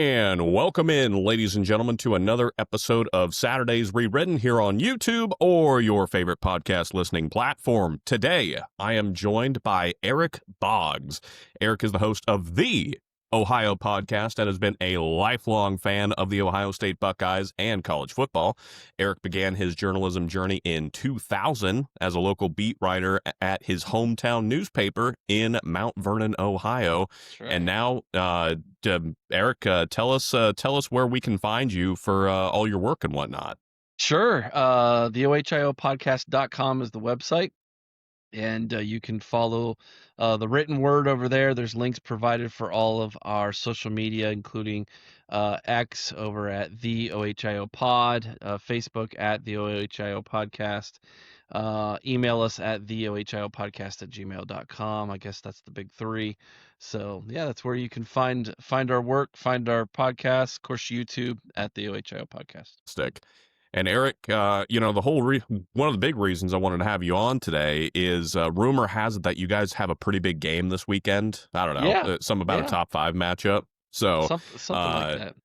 And welcome in, ladies and gentlemen, to another episode of Saturdays Rewritten here on YouTube or your favorite podcast listening platform. Today, I am joined by Eric Boggs. Eric is the host of the Ohio podcast and has been a lifelong fan of the Ohio State Buckeyes and college football. Eric began his journalism journey in 2000 as a local beat writer at his hometown newspaper in Mount Vernon, Ohio. Right. And now, Eric, tell us where we can find you for all your work and whatnot. Sure. The OHIOpodcast.com is the website. And you can follow the written word over there. There's links provided for all of our social media, including X over at the OHIO Pod, Facebook at the OHIO Podcast, email us at the OHIOpodcast@gmail.com. I guess that's the big three. So yeah, that's where you can find our work, find our podcast, of course, YouTube at the OHIO Podcast. Stick. And Eric, the whole one of the big reasons I wanted to have you on today is rumor has it that you guys have a pretty big game this weekend. I don't know, something about a top 5 matchup. So something like that.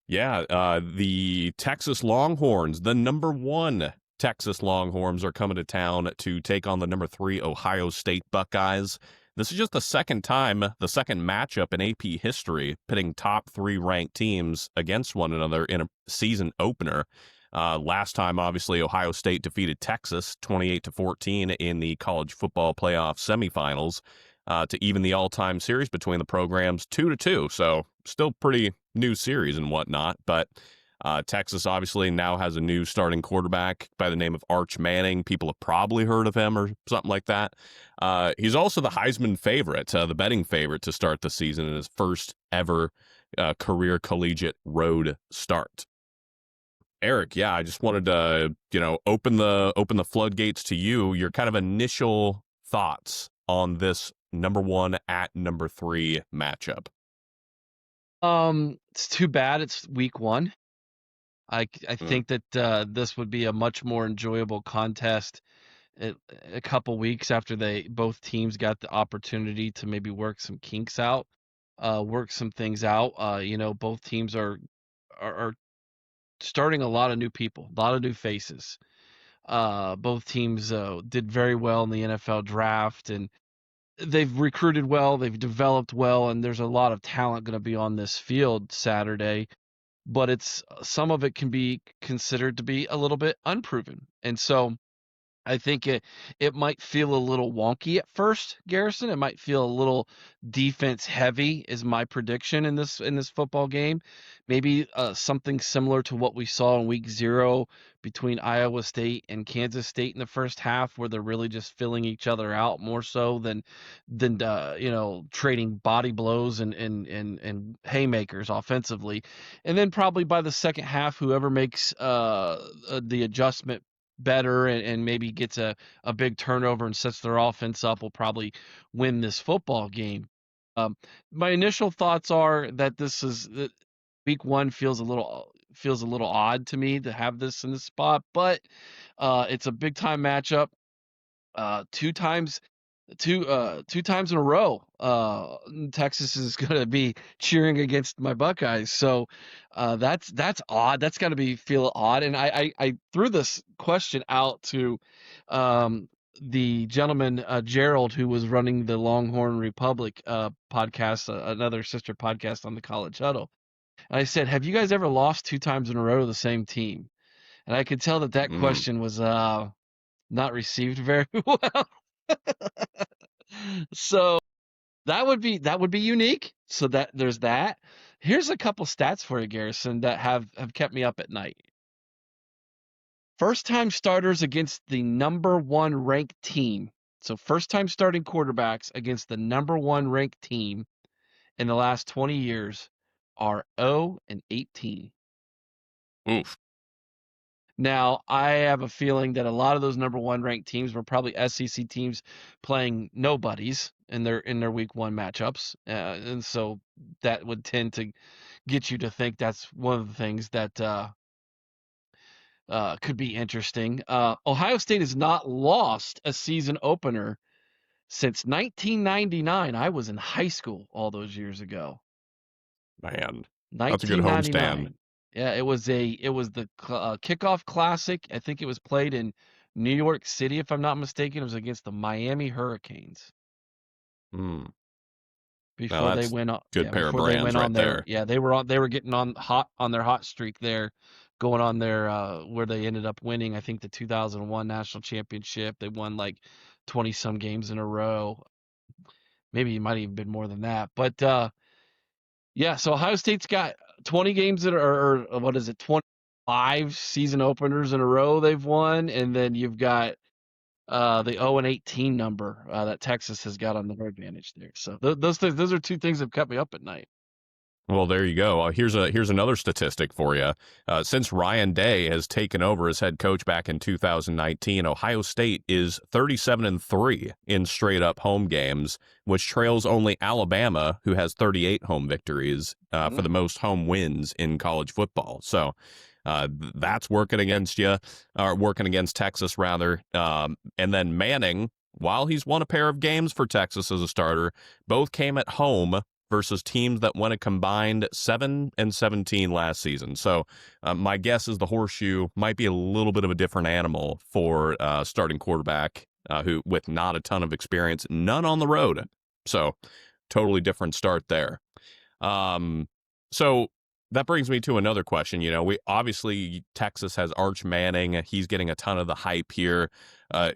Yeah, the Texas Longhorns, the number 1 Texas Longhorns, are coming to town to take on the number 3 Ohio State Buckeyes. This is just the second matchup in AP history, pitting top 3 ranked teams against one another in a season opener. Last time, obviously, Ohio State defeated Texas 28-14 in the college football playoff semifinals to even the all-time series between the programs 2-2. So still pretty new series and whatnot. But Texas obviously now has a new starting quarterback by the name of Arch Manning. People have probably heard of him or something like that. He's also the Heisman favorite, the betting favorite to start the season in his first ever career collegiate road start. Eric, yeah, I just wanted to, open the floodgates to you. Your kind of initial thoughts on this number 1 at number 3 matchup. It's too bad it's week 1. I think that this would be a much more enjoyable contest a couple weeks after both teams got the opportunity to maybe work some kinks out, work some things out. Both teams are starting a lot of new people, a lot of new faces. Both teams did very well in the NFL draft, and they've recruited well, they've developed well, and there's a lot of talent going to be on this field Saturday. But some of it can be considered to be a little bit unproven, and so I think it might feel a little wonky at first, Garrison. It might feel a little defense heavy, is my prediction in this football game. Maybe something similar to what we saw in week 0 between Iowa State and Kansas State in the first half, where they're really just filling each other out more so than trading body blows and haymakers offensively. And then probably by the second half, whoever makes the adjustment better and maybe gets a big turnover and sets their offense up will probably win this football game. My initial thoughts are that week 1 feels a little odd to me to have this in this spot, but it's a big time matchup. Two times in a row, Texas is going to be cheering against my Buckeyes. So that's odd. That's got to feel odd. And I threw this question out to the gentleman, Gerald, who was running the Longhorn Republic podcast, another sister podcast on the College Huddle. And I said, have you guys ever lost 2 times in a row to the same team? And I could tell that question was not received very well. So that would be unique. So that there's that. Here's a couple stats for you, Garrison, that have kept me up at night. First time starters against the number 1 ranked team. So first time starting quarterbacks against the number 1 ranked team in the last 20 years are 0-18. Oof. Now, I have a feeling that a lot of those number 1 ranked teams were probably SEC teams playing nobodies in their week 1 matchups, and so that would tend to get you to think that's one of the things that could be interesting. Ohio State has not lost a season opener since 1999. I was in high school all those years ago. Man. That's a good homestand. 1999. Yeah, it was the kickoff classic. I think it was played in New York City, if I'm not mistaken. It was against the Miami Hurricanes Hmm. Now before they that's went on. good Yeah, pair of before they brands went on right their. there. Yeah, they were getting on hot on their hot streak there, going on their where they ended up winning. I think the 2001 national championship. They won like 20 some games in a row. Maybe it might even been more than that. But yeah, so Ohio State's got 20 games that are, or what is it, 25 season openers in a row they've won, and then you've got the 0-18 number that Texas has got on their advantage there. So those are two things that kept me up at night. Well, there you go. Here's another statistic for you. Since Ryan Day has taken over as head coach back in 2019, Ohio State is 37-3 in straight up home games, which trails only Alabama, who has 38 home victories for the most home wins in college football. So that's working against you, or working against Texas rather. And then Manning, while he's won a pair of games for Texas as a starter, both came at home versus teams that went a combined 7-17 last season. So my guess is the Horseshoe might be a little bit of a different animal for starting quarterback who with not a ton of experience, none on the road. So totally different start there. So that brings me to another question. You know, we obviously Texas has Arch Manning. He's getting a ton of the hype here.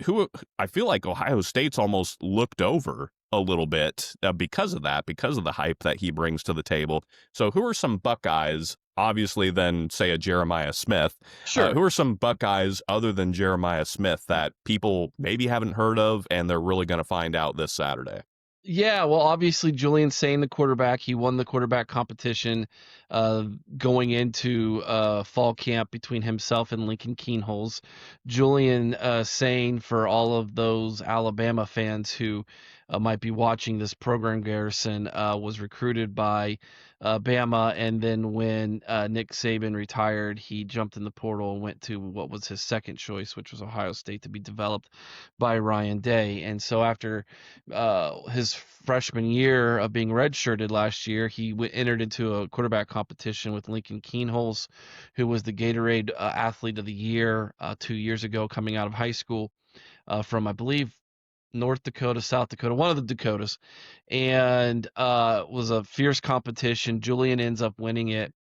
Who I feel like Ohio State's almost looked over a little bit because of that, because of the hype that he brings to the table. So who are some Buckeyes, obviously than say a Jeremiah Smith? Sure. Who are some Buckeyes other than Jeremiah Smith that people maybe haven't heard of and they're really going to find out this Saturday? Yeah, well, obviously Julian Sain, the quarterback, he won the quarterback competition uh, going into fall camp between himself and Lincoln Keenholz. Julian Sain, for all of those Alabama fans who might be watching this program, Garrison, was recruited by Bama, and then when Nick Saban retired, he jumped in the portal and went to what was his second choice, which was Ohio State, to be developed by Ryan Day. And so after his freshman year of being redshirted last year, he entered into a quarterback competition with Lincoln Keenholz, who was the Gatorade Athlete of the Year 2 years ago, coming out of high school from, I believe, North Dakota, South Dakota, one of the Dakotas, and was a fierce competition. Julian ends up winning it,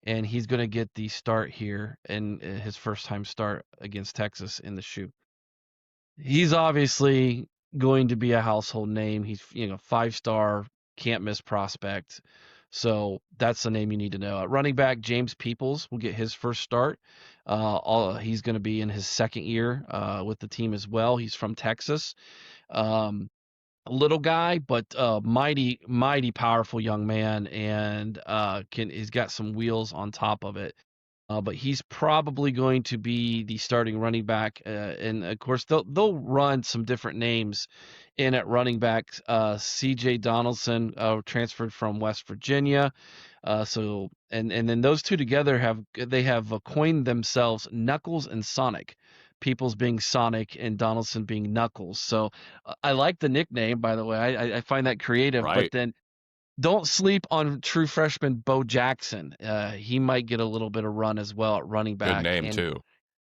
and he's going to get the start here in his first time start against Texas in the shoe. He's obviously going to be a household name. He's, 5-star, can't miss prospect. So that's the name you need to know. At running back, James Peoples will get his first start. He's going to be in his second year with the team as well. He's from Texas. Um, a little guy, but mighty, mighty powerful young man, and he's got some wheels on top of it. But he's probably going to be the starting running back, and of course they'll run some different names in at running back. C.J. Donaldson transferred from West Virginia, and then those two together have coined themselves Knuckles and Sonic. Peoples being Sonic and Donaldson being Knuckles. So I like the nickname, by the way. I find that creative. But Right. then don't sleep on true freshman Bo Jackson. He might get a little bit of run as well at running Good back. name And too.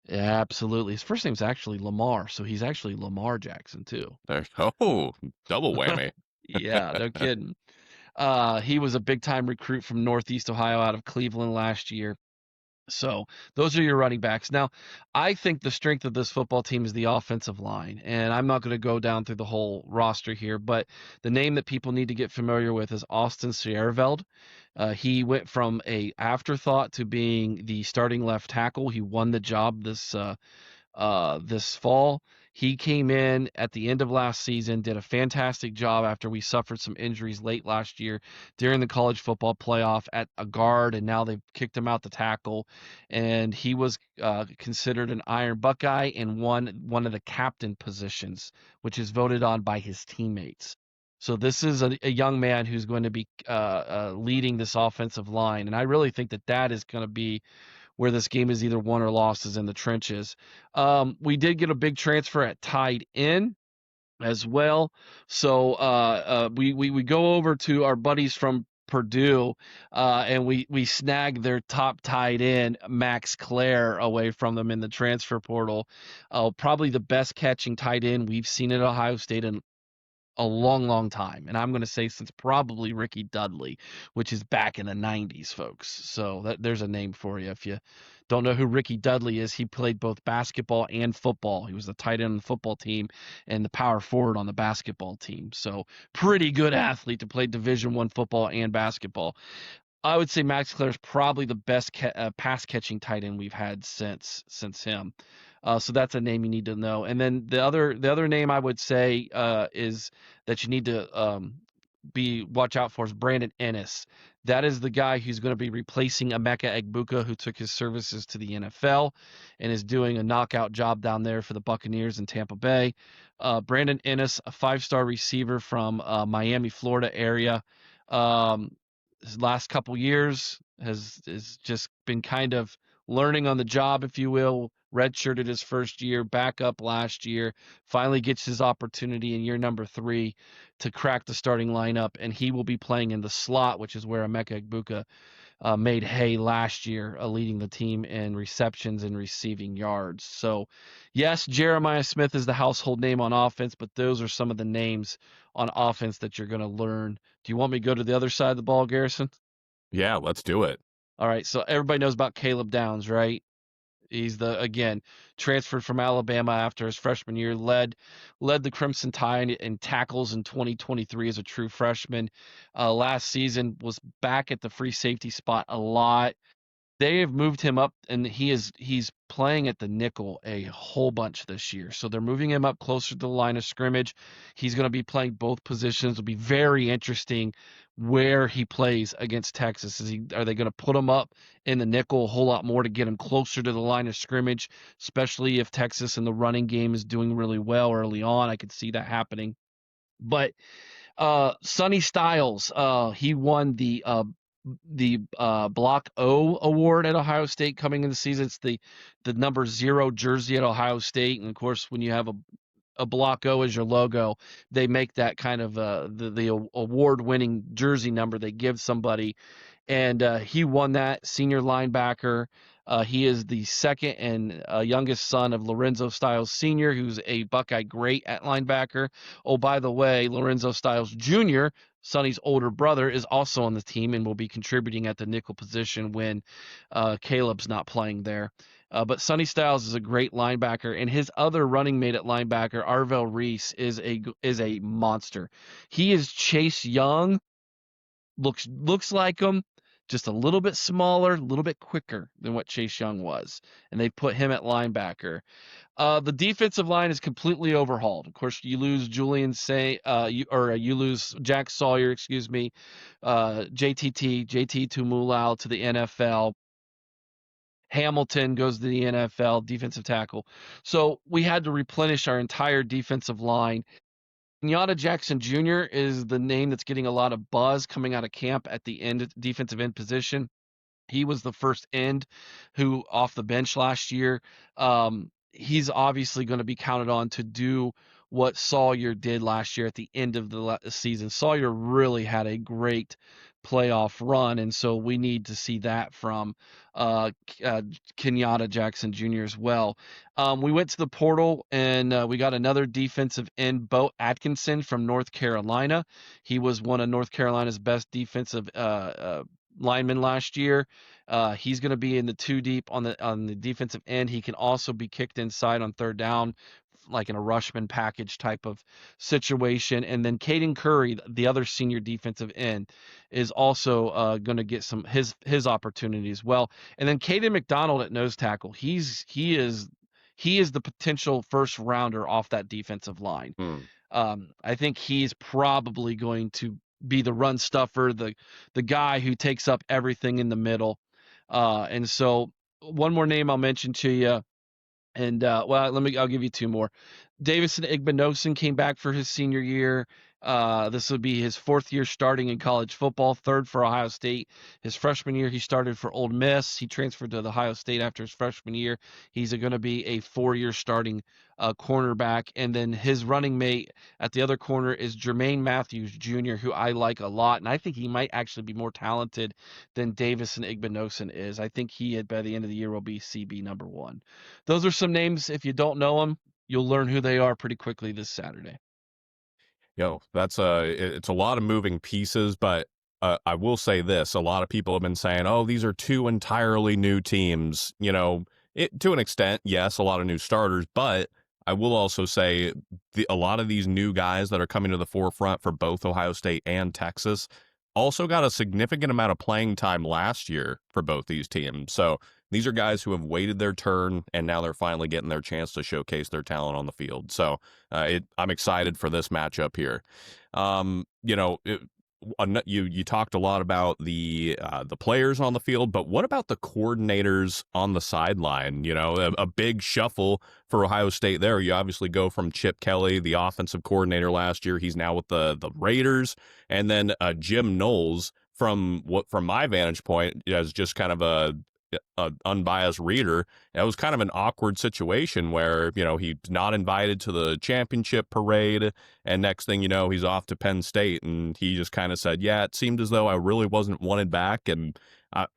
yeah, absolutely. His first name's actually Lamar, so he's actually Lamar Jackson too. There, oh, double whammy. Yeah, no kidding. He was a big time recruit from Northeast Ohio out of Cleveland last year. So those are your running backs. Now, I think the strength of this football team is the offensive line, and I'm not going to go down through the whole roster here, but the name that people need to get familiar with is Austin Sierveld. He went from a afterthought to being the starting left tackle. He won the job this fall. He came in at the end of last season, did a fantastic job after we suffered some injuries late last year during the college football playoff at a guard, and now they've kicked him out the tackle. And he was considered an Iron Buckeye and won one of the captain positions, which is voted on by his teammates. So this is a young man who's going to be leading this offensive line, and I really think that is going to be where this game is either won or lost, is in the trenches. We did get a big transfer at tight end as well. So we go over to our buddies from Purdue, and we snagged their top tight end, Max Clare, away from them in the transfer portal. Probably the best catching tight end we've seen at Ohio State in a long, long time. And I'm going to say since probably Ricky Dudley, which is back in the 90s, folks. So there's a name for you. If you don't know who Ricky Dudley is, he played both basketball and football. He was the tight end on the football team and the power forward on the basketball team. So pretty good athlete to play Division I football and basketball. I would say Max Clare is probably the best pass catching tight end we've had since him. So that's a name you need to know. And then the other name I would say is that you need to watch out for is Brandon Ennis. That is the guy who's going to be replacing Emeka Egbuka, who took his services to the NFL and is doing a knockout job down there for the Buccaneers in Tampa Bay. Brandon Ennis, a 5-star receiver from Miami, Florida area. His last couple years has just been kind of learning on the job, if you will. Redshirted his first year, back up last year, finally gets his opportunity in year number 3 to crack the starting lineup, and he will be playing in the slot, which is where Emeka Egbuka made hay last year, leading the team in receptions and receiving yards. So, yes, Jeremiah Smith is the household name on offense, but those are some of the names on offense that you're going to learn. Do you want me to go to the other side of the ball, Garrison? Yeah, let's do it. All right, so everybody knows about Caleb Downs, right? He's again transferred from Alabama after his freshman year, led the Crimson Tide in tackles in 2023 as a true freshman. Last season was back at the free safety spot a lot. They have moved him up, and he's playing at the nickel a whole bunch this year. So they're moving him up closer to the line of scrimmage. He's going to be playing both positions. It'll be very interesting where he plays against Texas. Are they going to put him up in the nickel a whole lot more to get him closer to the line of scrimmage, especially if Texas in the running game is doing really well early on? I could see that happening. But Sonny Styles, he won the Block O award at Ohio State coming into the season. It's the number 0 jersey at Ohio State, and of course, when you have a Block O as your logo, they make that kind of the award-winning jersey number they give somebody, and he won that, senior linebacker. He is the second and youngest son of Lorenzo Styles Sr., who's a Buckeye great at linebacker. Oh, by the way, Lorenzo Styles Jr., Sonny's older brother, is also on the team and will be contributing at the nickel position when Caleb's not playing there. But Sonny Styles is a great linebacker, and his other running mate at linebacker, Arvell Reese, is a monster. He is Chase Young, looks like him, just a little bit smaller, a little bit quicker than what Chase Young was, and they put him at linebacker. The defensive line is completely overhauled. Of course, you lose you lose Jack Sawyer, excuse me, JT Tumulau to the NFL. Hamilton goes to the NFL, defensive tackle. So we had to replenish our entire defensive line. Kenyatta Jackson Jr. is the name that's getting a lot of buzz coming out of camp at the defensive end position. He was the first end who off the bench last year. He's obviously going to be counted on to do what Sawyer did last year at the end of the season. Sawyer really had a great playoff run, and so we need to see that from Kenyatta Jackson Jr. as well. We went to the portal, and we got another defensive end, Bo Atkinson from North Carolina. He was one of North Carolina's best defensive linemen last year. He's going to be in the 2 deep on the defensive end. He can also be kicked inside on third down, like in a rushman package type of situation. And then Caden Curry, the other senior defensive end, is also going to get some his opportunity as well. And then Caden McDonald at nose tackle. He is the potential first rounder off that defensive line. I think he's probably going to be the run stuffer, the guy who takes up everything in the middle. And so one more name I'll mention to you, and I'll give you 2 more. Davison Igbinosun came back for his senior year. This would be his 4th year starting in college football, 3rd for Ohio State. His freshman year, he started for Ole Miss. He transferred to Ohio State after his freshman year. He's going to be a 4-year starting cornerback. And then his running mate at the other corner is Jermaine Matthews Jr., who I like a lot. And I think he might actually be more talented than Davis and Igbinosun is. I think he, by the end of the year, will be CB number 1. Those are some names. If you don't know them, you'll learn who they are pretty quickly this Saturday. That's it's a lot of moving pieces, but I will say this: a lot of people have been saying, "Oh, these are two entirely new teams." To an extent, yes, a lot of new starters, but I will also say a lot of these new guys that are coming to the forefront for both Ohio State and Texas also got a significant amount of playing time last year for both these teams. So these are guys who have waited their turn, and now they're finally getting their chance to showcase their talent on the field. So I'm excited for this matchup here. Um, you know, it, you talked a lot about the players on the field, but what about the coordinators on the sideline? A big shuffle for Ohio State there. You obviously go from Chip Kelly, the offensive coordinator last year. He's now with the Raiders, and then Jim Knowles, from my vantage point, as just kind of a unbiased reader, it was kind of an awkward situation where he's not invited to the championship parade, and next thing you know, he's off to Penn State, and he just kind of said, "Yeah, it seemed as though I really wasn't wanted back," and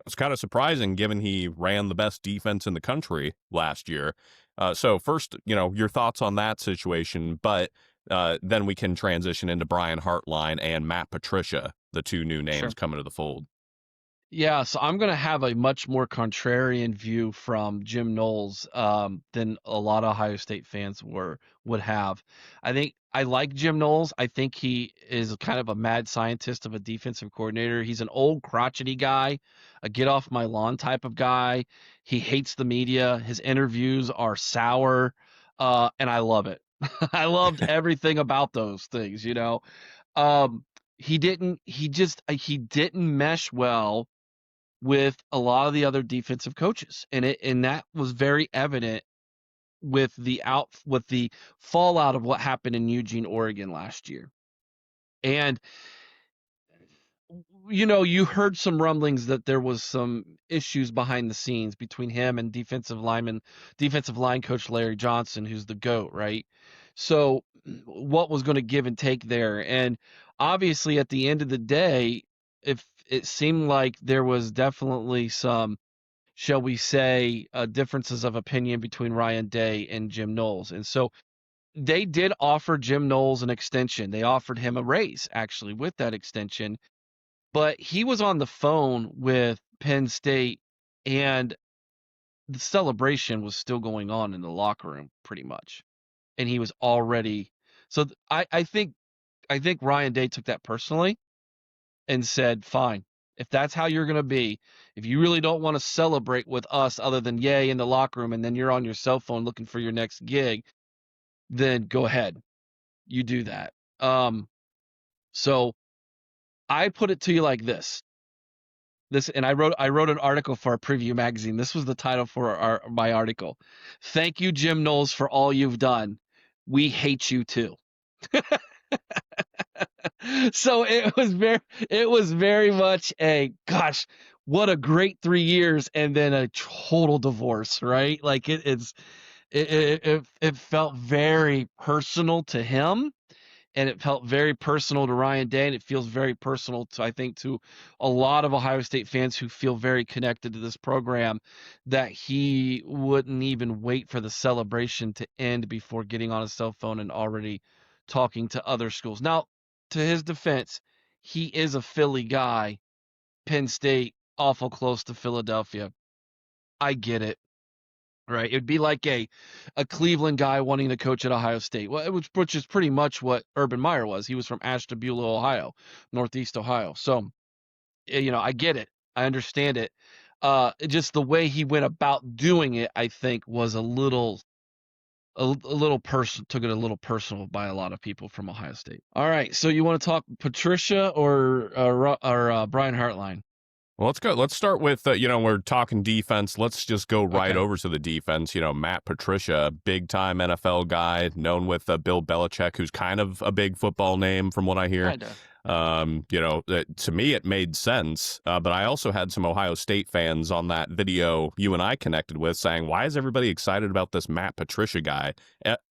it's kind of surprising given he ran the best defense in the country last year. So first, your thoughts on that situation, but then we can transition into Brian Hartline and Matt Patricia, the two new names Sure. coming to the fold. Yeah, so I'm going to have a much more contrarian view from Jim Knowles than a lot of Ohio State fans would have. I think I like Jim Knowles. I think he is kind of a mad scientist of a defensive coordinator. He's an old crotchety guy, a get off my lawn type of guy. He hates the media. His interviews are sour, and I love it. I loved everything about those things. Um, he didn't mesh well with a lot of the other defensive coaches, and that was very evident with the fallout of what happened in Eugene, Oregon last year. And you heard some rumblings that there was some issues behind the scenes between him and defensive line coach Larry Johnson, who's the GOAT, right? So what was going to give and take there? And obviously at the end of the day, if it seemed like there was definitely some, shall we say, differences of opinion between Ryan Day and Jim Knowles. And so they did offer Jim Knowles an extension. They offered him a raise, actually, with that extension. But he was on the phone with Penn State, and the celebration was still going on in the locker room, pretty much. And he was already. So I think Ryan Day took that personally and said, fine, if that's how you're going to be, if you really don't want to celebrate with us other than yay in the locker room, and then you're on your cell phone looking for your next gig, then go ahead. You do that. So I put it to you like this. And I wrote an article for our preview magazine. This was the title for my article. Thank you, Jim Knowles, for all you've done. We hate you too. So it was very much a gosh, what a great 3 years, and then a total divorce, right? Like it felt very personal to him, and it felt very personal to Ryan Day, and it feels very personal to, I think, to a lot of Ohio State fans who feel very connected to this program, that he wouldn't even wait for the celebration to end before getting on his cell phone and already talking to other schools. Now, to his defense, he is a Philly guy. Penn State, awful close to Philadelphia. I get it. Right. It'd be like a Cleveland guy wanting to coach at Ohio State, which is pretty much what Urban Meyer was. He was from Ashtabula, Ohio, Northeast Ohio. So, I get it. I understand it. Just the way he went about doing it, I think, was a little took it a little personal by a lot of people from Ohio State. All right. So you want to talk Patricia or Brian Hartline? Well, let's go. Let's start with, we're talking defense. Let's just go right Okay. over to the defense. Matt Patricia, big time NFL guy, known with Bill Belichick, who's kind of a big football name from what I hear. Kinda. To me, it made sense. But I also had some Ohio State fans on that video you and I connected with saying, why is everybody excited about this Matt Patricia guy?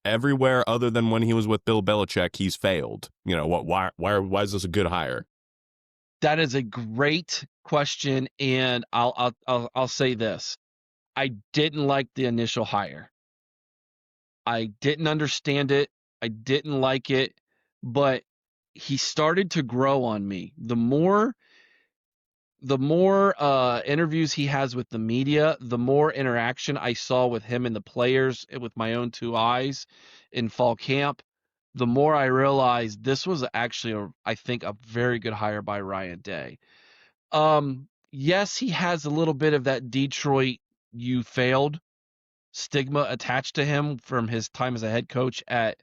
Everywhere other than when he was with Bill Belichick, he's failed. Why is this a good hire? That is a great question, and I'll say this. I didn't like the initial hire. I didn't understand it. I didn't like it, but he started to grow on me. The more interviews he has with the media, the more interaction I saw with him and the players with my own two eyes in fall camp, the more I realized this was actually I think a very good hire by Ryan Day. Yes, he has a little bit of that Detroit "you failed" stigma attached to him from his time as a head coach at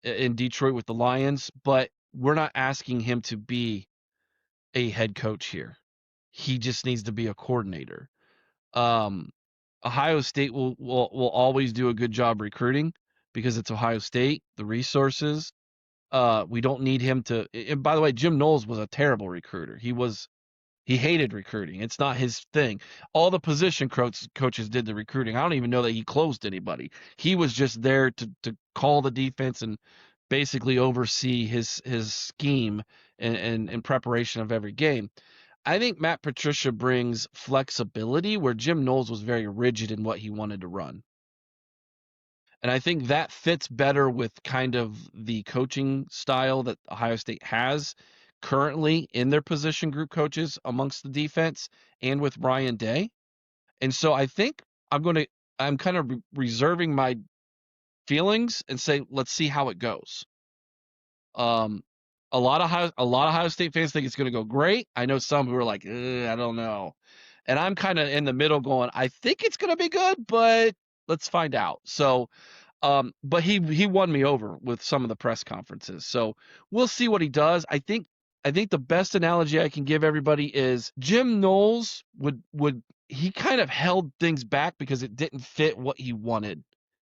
in Detroit with the Lions, but we're not asking him to be a head coach here. He just needs to be a coordinator. Um, Ohio State will always do a good job recruiting because it's Ohio State, the resources. We don't need him to. And by the way, Jim Knowles was a terrible recruiter. He hated recruiting. It's not his thing. All the position coaches did the recruiting. I don't even know that he closed anybody. He was just there to call the defense and basically oversee his scheme and preparation of every game. I think Matt Patricia brings flexibility where Jim Knowles was very rigid in what he wanted to run. And I think that fits better with kind of the coaching style that Ohio State has currently in their position group coaches amongst the defense and with Ryan Day. And so I think I'm kind of reserving my feelings and say, let's see how it goes. Um, a lot of Ohio State fans think it's going to go great. I know some who are like, I don't know. And I'm kind of in the middle going, I think it's going to be good, but let's find out. So but he won me over with some of the press conferences. So we'll see what he does. I think the best analogy I can give everybody is Jim Knowles would he kind of held things back because it didn't fit what he wanted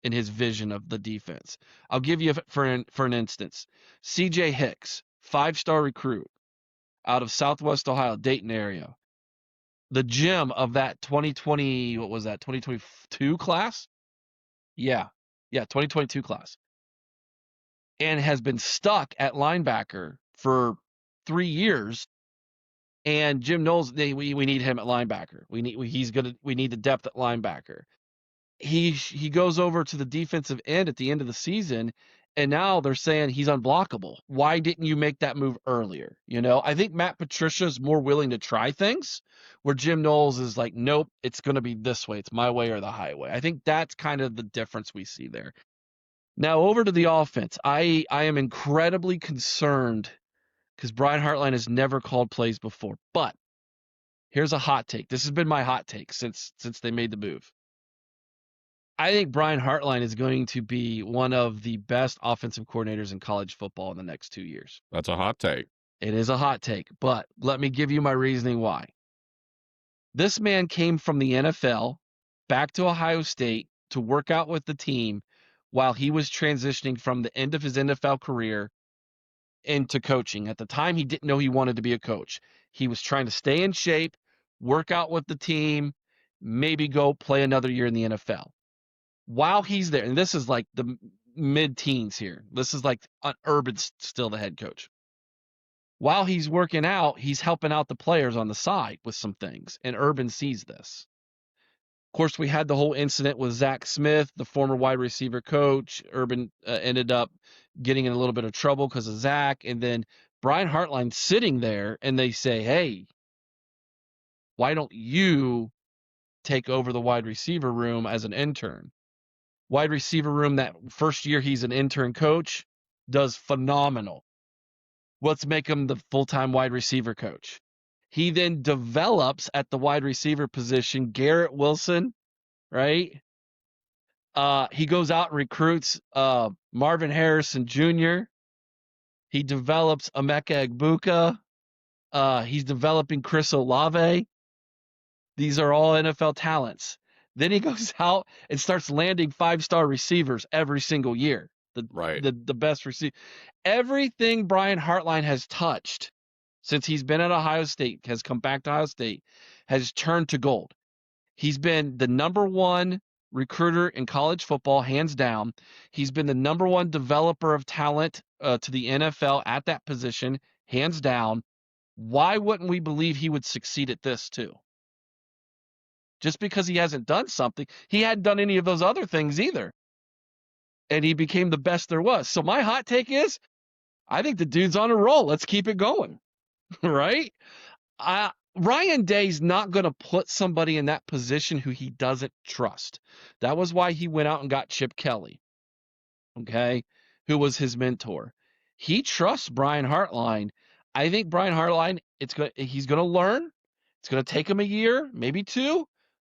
in his vision of the defense. I'll give you for an instance. CJ Hicks, 5-star recruit out of Southwest Ohio, Dayton area. The gem of that 2020, what was that? 2022 class? Yeah. Yeah, 2022 class. And has been stuck at linebacker for 3 years. And Jim Knowles, we need him at linebacker. We need the depth at linebacker. He goes over to the defensive end at the end of the season, and now they're saying he's unblockable. Why didn't you make that move earlier? I think Matt Patricia is more willing to try things, where Jim Knowles is like, nope, it's going to be this way. It's my way or the highway. I think that's kind of the difference we see there. Now over to the offense. I am incredibly concerned because Brian Hartline has never called plays before. But here's a hot take. This has been my hot take since they made the move. I think Brian Hartline is going to be one of the best offensive coordinators in college football in the next 2 years. That's a hot take. It is a hot take, but let me give you my reasoning why. This man came from the NFL back to Ohio State to work out with the team while he was transitioning from the end of his NFL career into coaching. At the time, he didn't know he wanted to be a coach. He was trying to stay in shape, work out with the team, maybe go play another year in the NFL. While he's there, and this is like the mid-teens here. This is like Urban's still the head coach. While he's working out, he's helping out the players on the side with some things, and Urban sees this. Of course, we had the whole incident with Zach Smith, the former wide receiver coach. Urban ended up getting in a little bit of trouble because of Zach. And then Brian Hartline sitting there, and they say, hey, why don't you take over the wide receiver room as an intern? Wide receiver room, that first year he's an intern coach, does phenomenal. Let's make him the full-time wide receiver coach. He then develops at the wide receiver position Garrett Wilson, right? He goes out and recruits Marvin Harrison Jr. He develops Emeka Egbuka. He's developing Chris Olave. These are all NFL talents. Then he goes out and starts landing 5-star receivers every single year. The Right. the best receiver. Everything Brian Hartline has touched since he's been at Ohio State, has come back to Ohio State, has turned to gold. He's been the number one recruiter in college football, hands down. He's been the number one developer of talent to the NFL at that position, hands down. Why wouldn't we believe he would succeed at this too? Just because he hasn't done something, he hadn't done any of those other things either. And he became the best there was. So my hot take is, I think the dude's on a roll. Let's keep it going. Right? Ryan Day's not going to put somebody in that position who he doesn't trust. That was why he went out and got Chip Kelly, okay, who was his mentor. He trusts Brian Hartline. I think Brian Hartline, he's going to learn. It's going to take him a year, maybe two.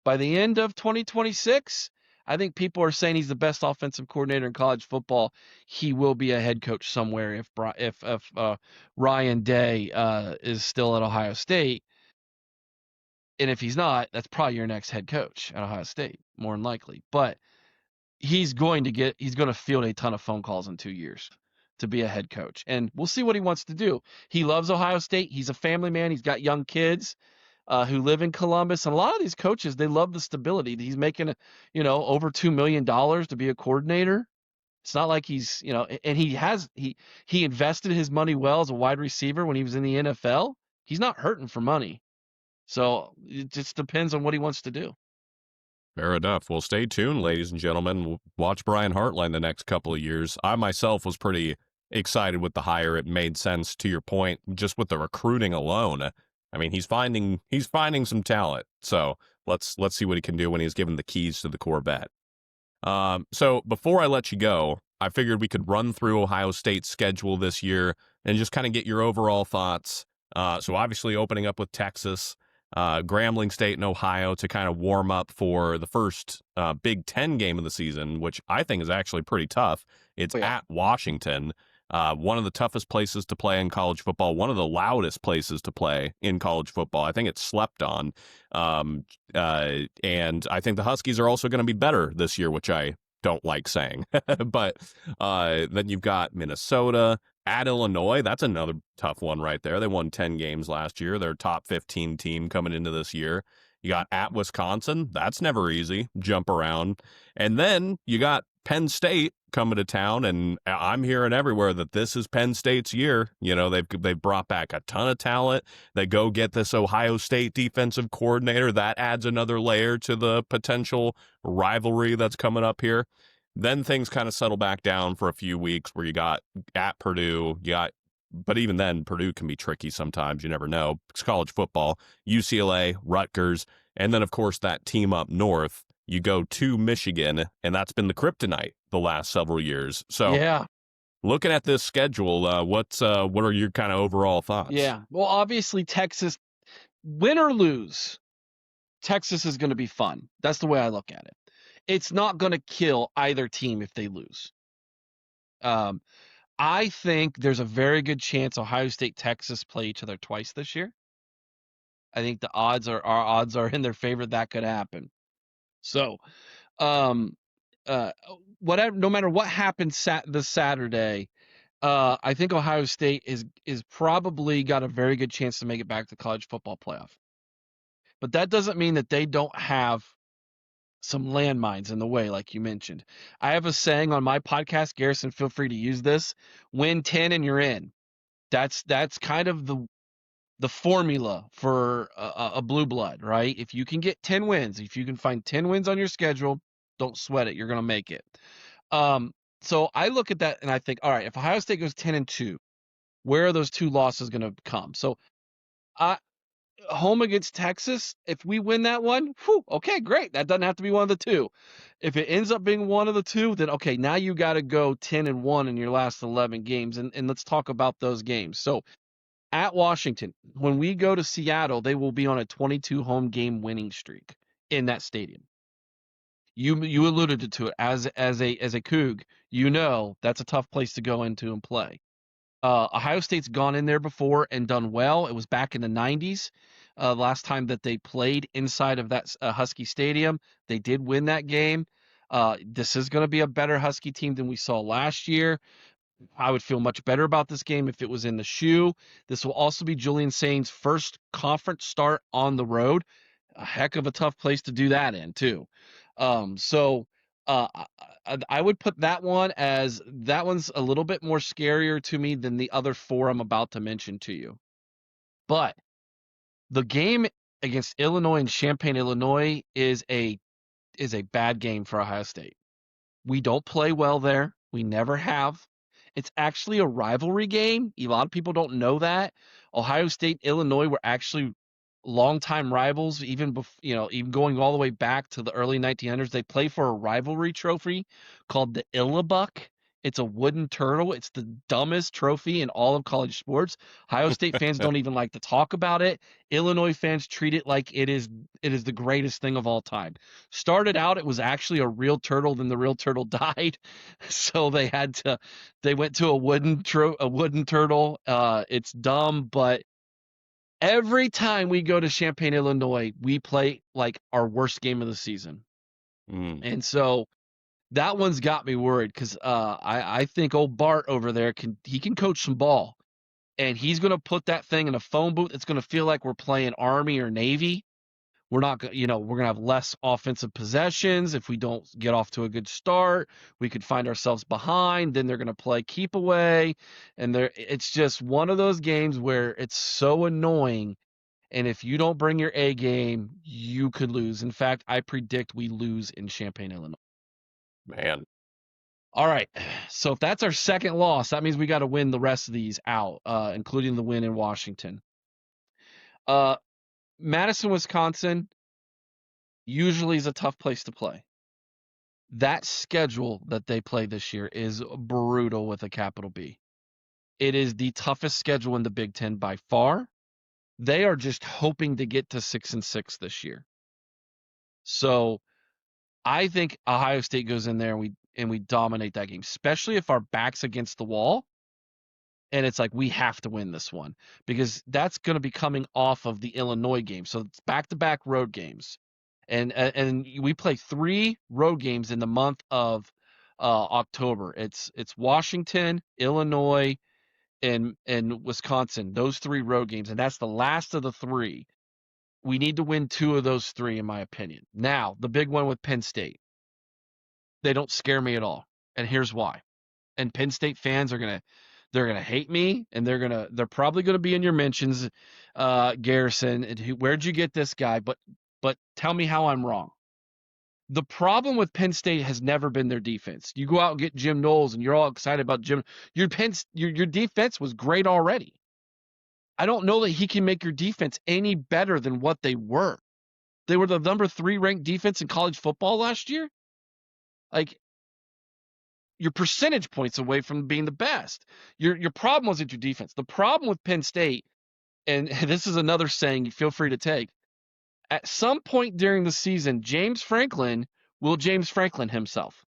By the end of 2026, I think people are saying he's the best offensive coordinator in college football. He will be a head coach somewhere if Ryan Day is still at Ohio State. And if he's not, that's probably your next head coach at Ohio State, more than likely. But he's going to field a ton of phone calls in 2 years to be a head coach. And we'll see what he wants to do. He loves Ohio State. He's a family man. He's got young kids who live in Columbus. And a lot of these coaches, they love the stability. He's making, over $2 million to be a coordinator. It's not like he's, and he invested his money well as a wide receiver when he was in the NFL. He's not hurting for money. So it just depends on what he wants to do. Fair enough. Well, stay tuned, ladies and gentlemen. We'll watch Brian Hartline the next couple of years. I myself was pretty excited with the hire. It made sense, to your point, just with the recruiting alone. I mean, he's finding some talent. So let's see what he can do when he's given the keys to the Corvette. So before I let you go, I figured we could run through Ohio State's schedule this year and just kind of get your overall thoughts. So obviously opening up with Texas, Grambling State and Ohio to kind of warm up for the first Big Ten game of the season, which I think is actually pretty tough. It's at Washington, one of the toughest places to play in college football, one of the loudest places to play in college football. I think it's slept on. And I think the Huskies are also going to be better this year, which I don't like saying. But then you've got Minnesota, at Illinois. That's another tough one right there. They won 10 games last year. They're a top 15 team coming into this year. You got at Wisconsin. That's never easy. Jump around. And then you got Penn State coming to town, and I'm hearing everywhere that this is Penn State's year. They've brought back a ton of talent. They go get this Ohio State defensive coordinator. That adds another layer to the potential rivalry that's coming up here. Then things kind of settle back down for a few weeks where you got at Purdue, but even then, Purdue can be tricky sometimes. You never know. It's college football, UCLA, Rutgers, and then, of course, that team up north. You go to Michigan, and that's been the kryptonite the last several years. So, yeah. Looking at this schedule, what are your kind of overall thoughts? Yeah. Well, obviously, Texas, win or lose, Texas is going to be fun. That's the way I look at it. It's not going to kill either team if they lose. I think there's a very good chance Ohio State, Texas play each other twice this year. I think our odds are in their favor that could happen. So, whatever, no matter what happens this Saturday, I think Ohio State is probably got a very good chance to make it back to college football playoff. But that doesn't mean that they don't have some landmines in the way, like you mentioned. I have a saying on my podcast, Garrison, feel free to use this: win 10 and you're in. That's kind of the formula for a blue blood, right? If you can get 10 wins, if you can find 10 wins on your schedule, don't sweat it. You're going to make it. So I look at that and I think, all right, if Ohio State goes 10-2, where are those two losses going to come? So home against Texas, if we win that one, okay, great. That doesn't have to be one of the two. If it ends up being one of the two, then okay, now you got to go 10-1 in your last 11 games, and let's talk about those games. So at Washington, when we go to Seattle, they will be on a 22 home game winning streak in that stadium. You alluded to it as a Coug. That's a tough place to go into and play. Ohio State's gone in there before and done well. It was back in the 90s. Last time that they played inside of that Husky Stadium, they did win that game. This is going to be a better Husky team than we saw last year. I would feel much better about this game if it was in the shoe. This will also be Julian Sain's first conference start on the road. A heck of a tough place to do that in, too. So I would put that one's a little bit more scarier to me than the other four I'm about to mention to you. But the game against Illinois and Champaign, Illinois is a bad game for Ohio State. We don't play well there. We never have. It's actually a rivalry game. A lot of people don't know that. Ohio State, Illinois were actually longtime rivals, even going all the way back to the early 1900s. They play for a rivalry trophy called the Illabuck. It's a wooden turtle. It's the dumbest trophy in all of college sports. Ohio State fans don't even like to talk about it. Illinois fans treat it like it is the greatest thing of all time. Started out, it was actually a real turtle, then the real turtle died. So they went to a wooden turtle. It's dumb, but every time we go to Champaign, Illinois, we play like our worst game of the season. And so that one's got me worried because I think old Bart over there can coach some ball, and he's going to put that thing in a phone booth. It's going to feel like we're playing Army or Navy. We're not, we're going to have less offensive possessions if we don't get off to a good start. We could find ourselves behind. Then they're going to play keep away, and it's just one of those games where it's so annoying. And if you don't bring your A game, you could lose. In fact, I predict we lose in Champaign, Illinois. Man. All right. So if that's our second loss, that means we got to win the rest of these out, including the win in Washington. Madison, Wisconsin usually is a tough place to play. That schedule that they play this year is brutal with a capital B. It is the toughest schedule in the Big Ten by far. They are just hoping to get to 6-6 this year. So I think Ohio State goes in there and we dominate that game, especially if our back's against the wall. And it's like, we have to win this one because that's going to be coming off of the Illinois game. So it's back-to-back road games. And we play 3 road games in the month of October. It's Washington, Illinois, and Wisconsin. Those 3 road games. And that's the last of the 3. We need to win 2 of those 3, in my opinion. Now, the big one with Penn State. They don't scare me at all. And here's why. And Penn State fans are going to they're gonna hate me, and they're probably gonna be in your mentions, Garrison. And where'd you get this guy? But tell me how I'm wrong. The problem with Penn State has never been their defense. You go out and get Jim Knowles, and you're all excited about Jim. Your defense was great already. I don't know that he can make your defense any better than what they were. They were the number 3 ranked defense in college football last year. Like, you're percentage points away from being the best. Your problem wasn't your defense. The problem with Penn State, and this is another saying you feel free to take, at some point during the season, James Franklin will James Franklin himself.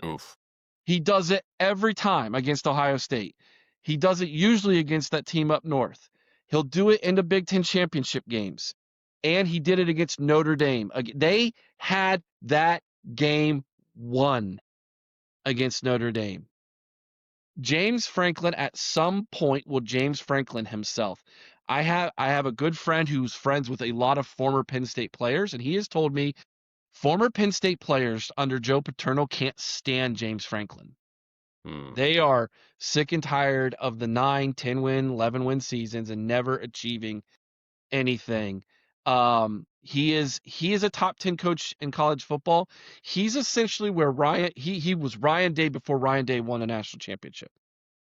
Oof. He does it every time against Ohio State. He does it usually against that team up north. He'll do it in the Big Ten championship games. And he did it against Notre Dame. They had that game won against Notre Dame. James Franklin at some point will James Franklin himself. I have a good friend who's friends with a lot of former Penn State players, and he has told me former Penn State players under Joe Paterno can't stand James Franklin. They are sick and tired of the 9, 10 win, 11 win seasons and never achieving anything. He is a top 10 coach in college football. He's essentially where he was Ryan Day before Ryan Day won a national championship.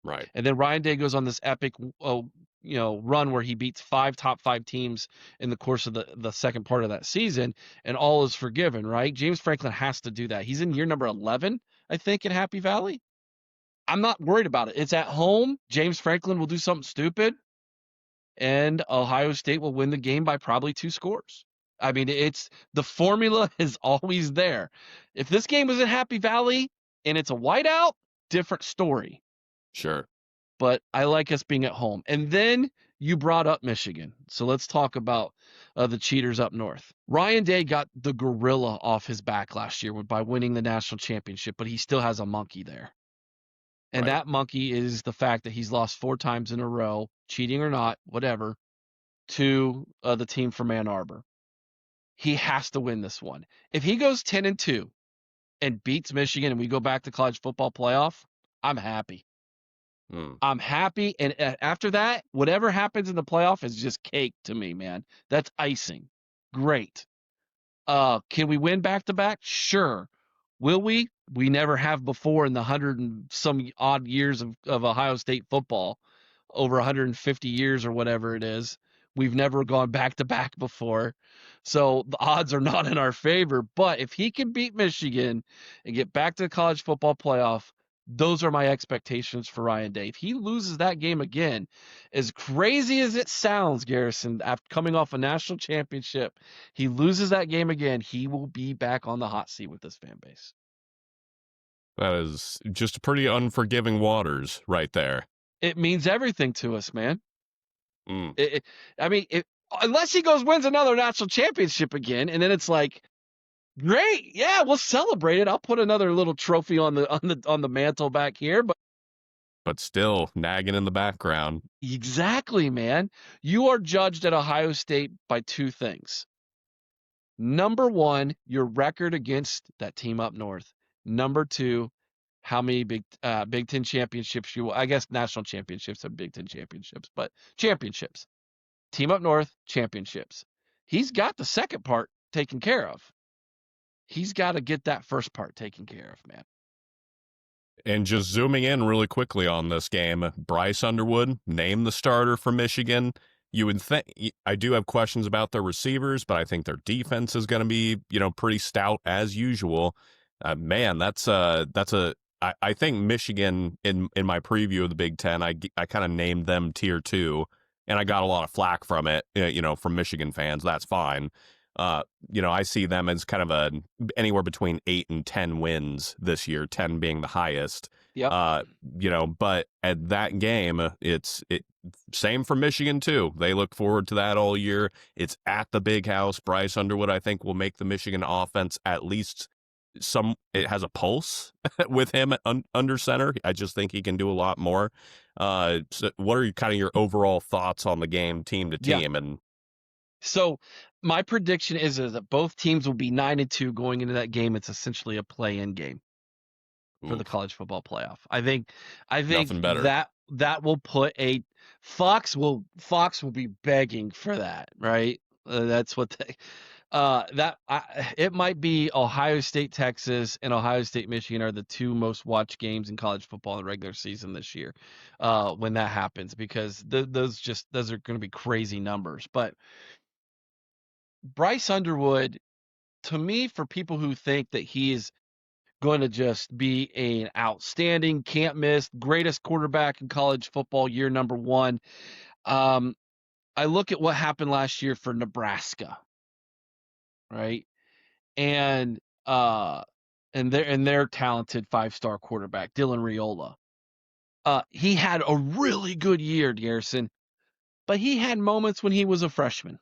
Right. And then Ryan Day goes on this epic run where he beats 5 top 5 teams in the course of the second part of that season, and all is forgiven, right? James Franklin has to do that. He's in year number 11, I think, in Happy Valley. I'm not worried about it. It's at home. James Franklin will do something stupid, and Ohio State will win the game by probably 2 scores. I mean, the formula is always there. If this game was in Happy Valley and it's a whiteout, different story. Sure. but I like us being at home. And then you brought up Michigan. So let's talk about the cheaters up north. Ryan Day got the gorilla off his back last year by winning the national championship, but he still has a monkey there. And Right. that monkey is the fact that he's lost 4 times in a row, cheating or not, whatever, to the team from Ann Arbor. He has to win this one. If he goes 10-2 and beats Michigan and we go back to college football playoff, I'm happy. Mm. I'm happy. And after that, whatever happens in the playoff is just cake to me, man. That's icing. Great. Can we win back to back? Sure. Will we? We never have before in the 100 and some odd years of Ohio State football, over 150 years or whatever it is. We've never gone back to back before. So the odds are not in our favor. But if he can beat Michigan and get back to the college football playoff, those are my expectations for Ryan Day. If he loses that game again, as crazy as it sounds, Garrison, after coming off a national championship, he loses that game again, he will be back on the hot seat with this fan base. That is just pretty unforgiving waters right there. It means everything to us, man. Mm. I mean, unless he wins another national championship again, and then it's like, great, yeah, we'll celebrate it. I'll put another little trophy on the mantle back here, But still nagging in the background. exactly, man. You are judged at Ohio State by 2 things. Number 1, your record against that team up north. Number 2, how many Big Ten championships I guess national championships are Big Ten championships, but championships. Team up north, championships. He's got the second part taken care of. He's got to get that first part taken care of, man. And just zooming in really quickly on this game, Bryce Underwood named the starter for Michigan. You would think, I do have questions about their receivers, but I think their defense is going to be, pretty stout as usual. Man, I think Michigan in my preview of the Big Ten, I kind of named them tier 2, and I got a lot of flack from it, from Michigan fans. That's fine. I see them as kind of anywhere between 8 and 10 wins this year, 10 being the highest. Yep. But at that game, it's same for Michigan too. They look forward to that all year. It's at the Big House. Bryce Underwood, I think, will make the Michigan offense at least it has a pulse with him under center. I just think he can do a lot more. So what are kind of your overall thoughts on the game, team to team? Yeah. And so my prediction is that both teams will be 9-2 going into that game. It's essentially a play-in game for the college football playoff. I think nothing better. that will put Fox will be begging for that, right? That's what it might be Ohio State, Texas, and Ohio State, Michigan are the 2 most watched games in college football in the regular season this year, when that happens, because those are going to be crazy numbers. But Bryce Underwood, to me, for people who think that he is going to just be an outstanding, can't miss, greatest quarterback in college football, year number 1, I look at what happened last year for Nebraska, right? And their talented 5-star quarterback, Dylan Raiola. He had a really good year, Garrison, but he had moments when he was a freshman.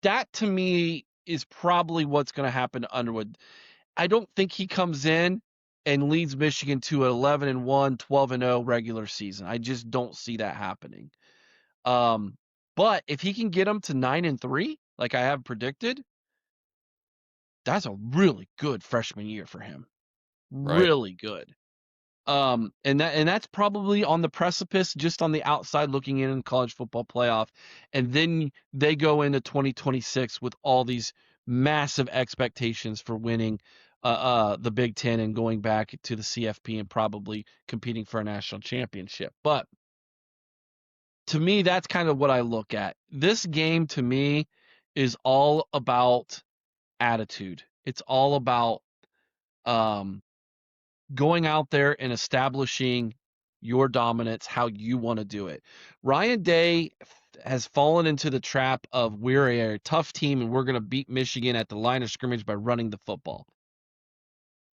That to me is probably what's going to happen to Underwood. I don't think he comes in and leads Michigan to an 11-1, 12-0 regular season. I just don't see that happening. But if he can get them to 9-3, like I have predicted, that's a really good freshman year for him. Right. Really good. And that's probably on the precipice, just on the outside looking in college football playoff. And then they go into 2026 with all these massive expectations for winning the Big Ten and going back to the CFP and probably competing for a national championship. But to me, that's kind of what I look at. This game to me is all about attitude. It's all about going out there and establishing your dominance, how you want to do it. Ryan Day has fallen into the trap of we're a tough team and we're going to beat Michigan at the line of scrimmage by running the football.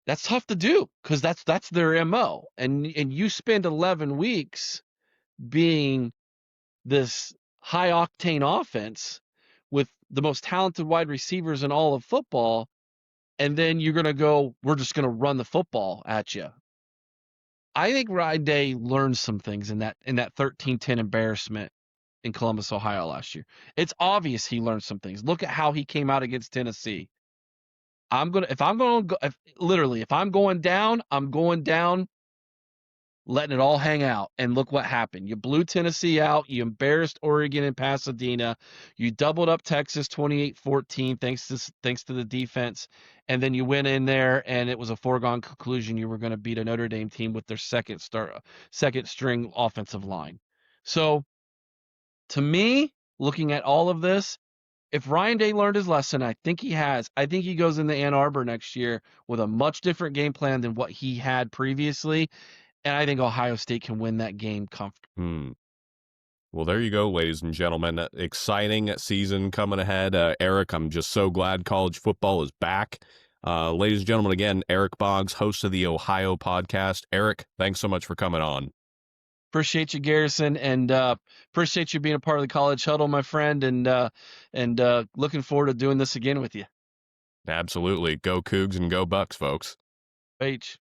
That's tough to do because that's their MO. And you spend 11 weeks being this high octane offense with the most talented wide receivers in all of football, and then you're going to go, we're just going to run the football at you. I think Ryan Day learned some things in that 13-10 embarrassment in Columbus, Ohio last year. It's obvious he learned some things. Look at how he came out against Tennessee. If I'm going down, I'm going down letting it all hang out. And look what happened. You blew Tennessee out. You embarrassed Oregon and Pasadena. You doubled up Texas 28-14 thanks to the defense. And then you went in there and it was a foregone conclusion you were going to beat a Notre Dame team with their second string offensive line. So to me, looking at all of this, if Ryan Day learned his lesson, I think he has. I think he goes into Ann Arbor next year with a much different game plan than what he had previously. And I think Ohio State can win that game comfortably. Well, there you go, ladies and gentlemen. Exciting season coming ahead. Eric, I'm just so glad college football is back. Ladies and gentlemen, again, Eric Boggs, host of the Ohio podcast. Eric, thanks so much for coming on. Appreciate you, Garrison, and appreciate you being a part of the College Huddle, my friend, and looking forward to doing this again with you. Absolutely. Go Cougs and go Bucks, folks. H.